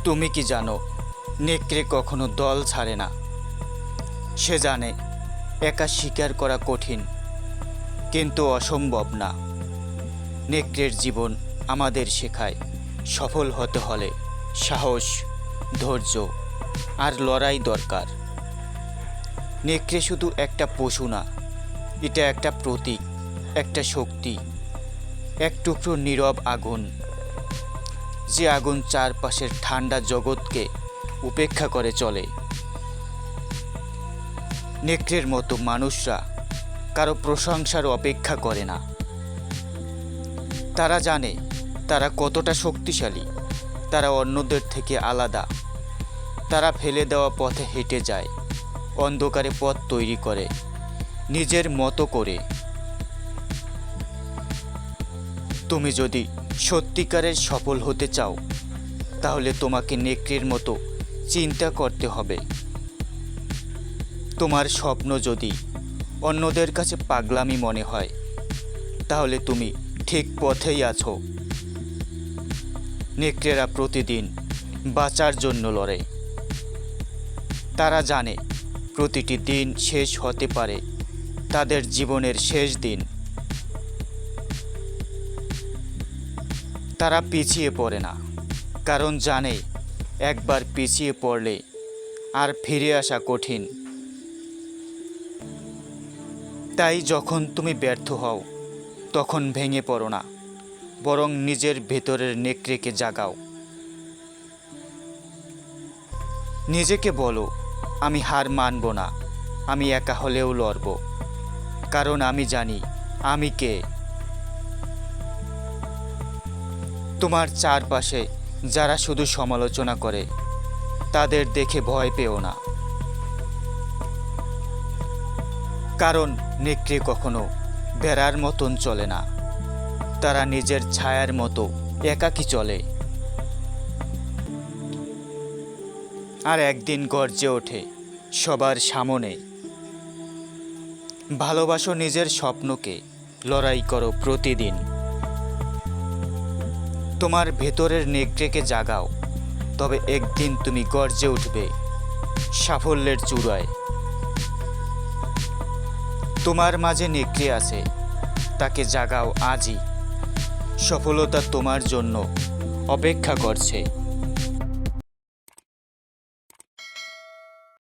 তুমি কি জানো, নেকড়ে কখনো দল ছাড়ে না। সে জানে একা শিকার করা কঠিন, কিন্তু অসম্ভব না। নেকড়ের জীবন আমাদের শেখায় সফল হতে হলে সাহস, ধৈর্য আর লড়াই দরকার। নেকড়ে শুধু একটা পশু না, এটা একটা প্রতীক, একটা শক্তি, এক টুকরো নীরব আগুন, যে আগুন চারপাশের ঠান্ডা জগৎকে উপেক্ষা করে চলে। নেকড়ের মতো মানুষরা কারো প্রশংসার অপেক্ষা করে না। তারা জানে তারা কতটা শক্তিশালী, তারা অন্যদের থেকে আলাদা। তারা ফেলে দেওয়া পথে হেঁটে যায়, অন্ধকারে পথ তৈরি করে নিজের মতো করে। তুমি যদি সত্যিকারের সফল হতে চাও, তাহলে তোমাকে নেকড়ের মতো চিন্তা করতে হবে। তোমার স্বপ্ন যদি অন্যদের কাছে পাগলামি মনে হয়, তাহলে তুমি ঠিক পথেই আছো। নেকড়েরা প্রতিদিন বাঁচার জন্য লড়ে। তারা জানে প্রতিটি দিন শেষ হতে পারে তাদের জীবনের শেষ দিন। তারা পিছিয়ে পড়ে না, কারণ জানে একবার পিছিয়ে পড়লে আর ফিরে আসা কঠিন। তাই যখন তুমি ব্যর্থ হও, তখন ভেঙে পড়ো না, বরং নিজের ভেতরের নেকড়েকে জাগাও। নিজেকে বলো, আমি হার মানব না, আমি একা হলেও লড়ব, কারণ আমি জানি আমি কে। তোমার চারপাশে যারা শুধু সমালোচনা করে, তাদের দেখে ভয় পেও না, কারণ নেকড়ে কখনো বেড়ার মতন চলে না। তারা নিজের ছায়ার মতো একাকী চলে, আর একদিন গর্জে ওঠে সবার সামনে। ভালোবাসো নিজের স্বপ্নকে, লড়াই করো প্রতিদিন। তোমার ভেতরের নেকড়েকে জাগাও, তবে একদিন তুমি গর্জে উঠবে সাফল্যের চূড়ায়। তোমার মাঝে নেকড়ে আছে, তাকে জাগাও আজই। সফলতা তোমার জন্য অপেক্ষা করছে।